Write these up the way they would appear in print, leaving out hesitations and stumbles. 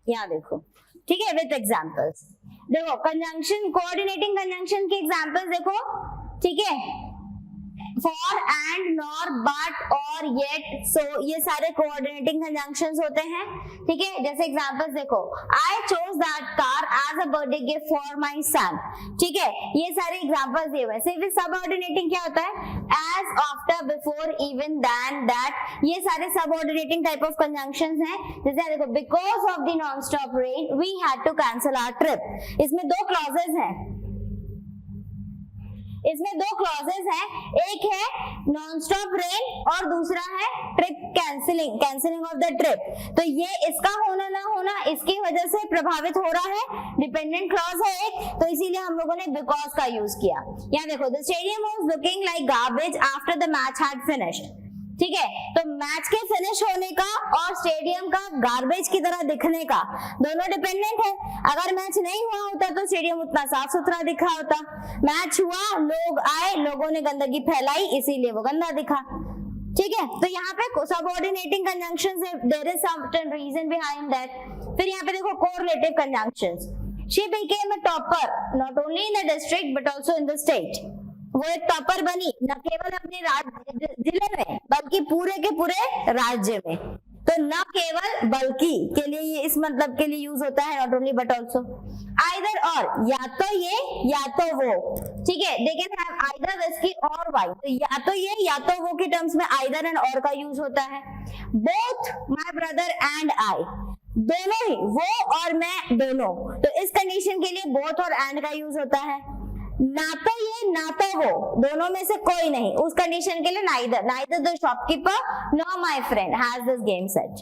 यहाँ देखो, ठीक है, विथ एग्जांपल्स। देखो कंजंक्शन, कोऑर्डिनेटिंग कंजंक्शन के एग्जांपल्स देखो, ठीक है, फॉर, एंड, नॉर, बट, और, येट, सो, ये सारे कोऑर्डिनेटिंग कंजंक्शंस होते हैं, ठीक है। जैसे एग्जांपल्स देखो, I chose that car as a birthday gift for my son, ठीक है, ये सारे एग्जांपल्स दिए हुए हैं। सिर्फ सबऑर्डिनेटिंग क्या होता है, as, after, before, even, than, that, ये सारे सबऑर्डिनेटिंग टाइप ऑफ कंजंक्शंस हैं। जैसे देखो, because of the non stop rain we had to cancel our trip, इसमें दो क्लॉजेस हैं, इसमें दो क्लॉजेस हैं, एक है नॉन स्टॉप रेन और दूसरा है trip cancelling, cancelling of the trip. तो ये इसका होना ना होना इसकी वजह से प्रभावित हो रहा है, डिपेंडेंट क्लॉज है एक, तो इसीलिए हम लोगों ने बिकॉज का यूज किया। यहाँ देखो, the stadium was looking like garbage after the match had finished, ठीक है, तो मैच के फिनिश होने का और स्टेडियम का गार्बेज की तरह दिखने का दोनों डिपेंडेंट है। अगर मैच नहीं हुआ होता तो स्टेडियम उतना साफ सुथरा दिखा होता, मैच हुआ, लोग आए, लोगों ने गंदगी फैलाई, इसीलिए वो गंदा दिखा, ठीक है। तो यहाँ पे सबऑर्डिनेटिंग कंजंक्शंस है, there is certain reason behind that. फिर यहाँ पे देखो correlative conjunctions, she became a topper not only in the district but also in the state, वो एक टॉपर बनी न केवल अपने जिले में बल्कि पूरे के पूरे राज्य में। तो न केवल बल्कि के लिए ये इस मतलब के लिए यूज होता है, not only but also. Either और, या तो ये या तो वो, ठीक है, they can have either whisky और वाइन, तो या तो ये या तो वो के टर्म्स में आइदर एंड और का यूज होता है। Both my brother and I, दोनों ही, वो और मैं दोनों, तो इस कंडीशन के लिए बोथ और एंड का यूज होता है। ना तो ये ना तो वो, दोनों में से कोई नहीं, उस कंडीशन के लिए neither, neither the shopkeeper nor my friend has this game set,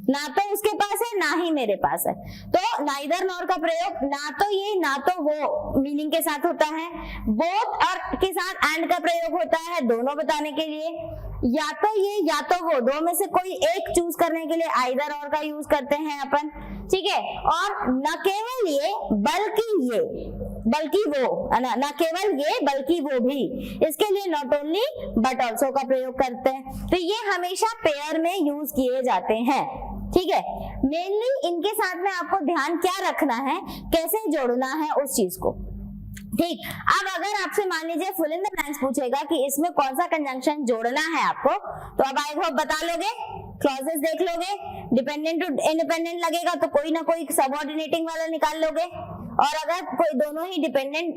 ना तो उसके पास है ना ही मेरे पास है। तो नाइदर नॉर का प्रयोग ना तो ये ना तो वो मीनिंग के साथ होता है, बोथ और के साथ एंड का प्रयोग होता है दोनों बताने के लिए, या तो ये या तो वो, दो में से कोई एक चूज करने के लिए आइदर और का यूज करते हैं अपन, ठीक है। और न केवल ये बल्कि ये, बल्कि वो, न केवल ये बल्कि वो भी, इसके लिए नॉट ओनली बट ऑल्सो का प्रयोग करते हैं। तो ये हमेशा पेयर में यूज किए जाते हैं, ठीक है। मेनली इनके साथ में आपको ध्यान क्या रखना है, कैसे जोड़ना है उस चीज को, ठीक। अब अगर आपसे मान लीजिए फुल इन द ब्लैंक्स पूछेगा कि इसमें कौन सा कंजंक्शन जोड़ना है आपको, तो अब आई होप बता लोगे, क्लॉजेस देख लोगे, डिपेंडेंट टू इंडिपेंडेंट लगेगा तो कोई ना कोई सबऑर्डिनेटिंग वाला निकाल लोगे, और अगर कोई दोनों ही डिपेंडेंट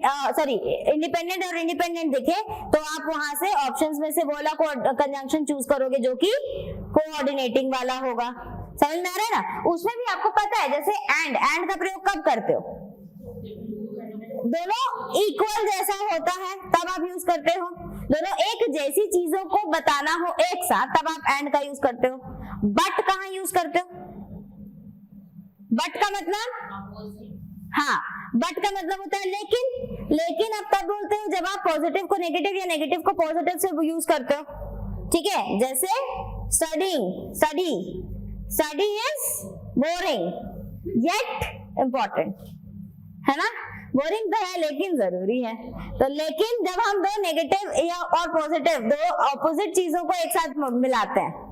इंडिपेंडेंट और इंडिपेंडेंट दिखे तो आप वहां से ऑप्शंस में से वो वाला कंजंक्शन चूज करोगे जो कि कोऑर्डिनेटिंग वाला होगा। समझ में आ रहा है ना। उसमें भी आपको पता है, जैसे एंड का प्रयोग कब करते हो, दोनों इक्वल जैसा होता है तब आप यूज करते हो, दोनों एक जैसी चीजों को बताना हो एक साथ तब आप एंड का यूज करते हो। बट कहाँ यूज करते हो, बट का मतलब, हाँ, बट का मतलब होता है लेकिन, लेकिन आप तब बोलते हो जब आप पॉजिटिव को नेगेटिव या नेगेटिव को पॉजिटिव से यूज करते हो, ठीक है। जैसे studying, study is boring yet important, है ना, बोरिंग तो है लेकिन जरूरी है। तो लेकिन जब हम दो नेगेटिव या और पॉजिटिव, दो ऑपोजिट चीजों को एक साथ मिलाते हैं,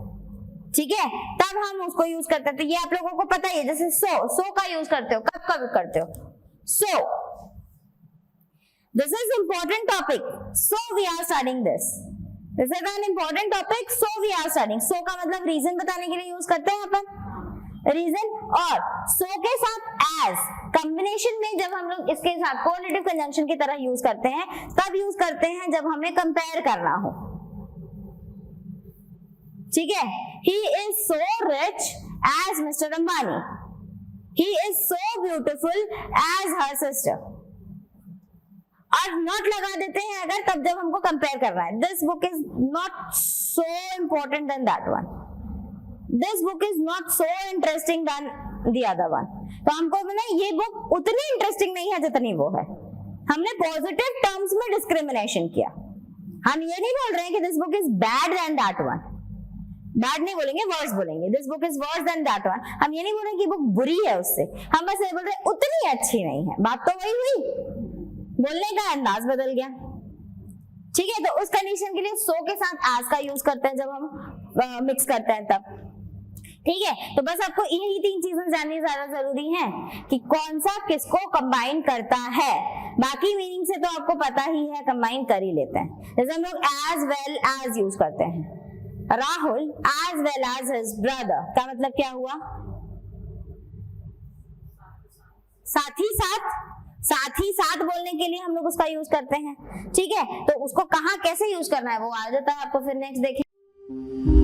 ठीक है, तब हम उसको यूज करते हैं। तो ये आप लोगों को पता ही है, जैसे सो का यूज करते हो, कब कब करते हो, so this is important topic, so we are studying this is an important topic, so we are studying. So का मतलब रीजन बताने के लिए यूज करते हैं अपन, रीजन। और सो के साथ एज कॉम्बिनेशन में जब हम लोग इसके साथ कोरिलेटिव कंजंक्शन की तरह यूज करते हैं, तब यूज करते हैं जब हमें कंपेयर करना हो, ठीक है। He is so rich as Mr. Ambani. He is so beautiful as her sister. और नॉट लगा देते हैं अगर, तब जब हमको कंपेयर करना है। This book is not so important than that one. This book is not so interesting than the other one. तो हमको बोला ये बुक उतनी इंटरेस्टिंग नहीं है जितनी वो है। हमने पॉजिटिव टर्म्स में डिस्क्रिमिनेशन किया, हम ये नहीं बोल रहे हैं कि this book is bad than that one, bad नहीं बोलेंगे, वर्स बोलेंगे, this book is worse than that one. हम ये नहीं बोल रहे कि बुक बुरी है उससे, हम बस ये बोल रहे उतनी अच्छी नहीं है। बात तो वही हुई, बोलने का अंदाज बदल गया, ठीक है। तो उस कंडीशन के लिए सो के साथ एज का यूज करते हैं जब हम मिक्स करते हैं तब, ठीक है, तो बस आपको यही 3 चीजें जाननी ज्यादा जरूरी है कि कौन सा किसको कंबाइन करता है। बाकी मीनिंग से तो आपको पता ही है, कंबाइन कर ही लेते हैं। जैसे हम लोग एज वेल एज यूज करते हैं, Rahul as well as his brother, का मतलब क्या हुआ? साथ ही साथ बोलने के लिए हम लोग उसका यूज करते हैं। ठीक है, तो उसको कहाँ कैसे यूज करना है वो आ जाता है आपको फिर नेक्स्ट देखें।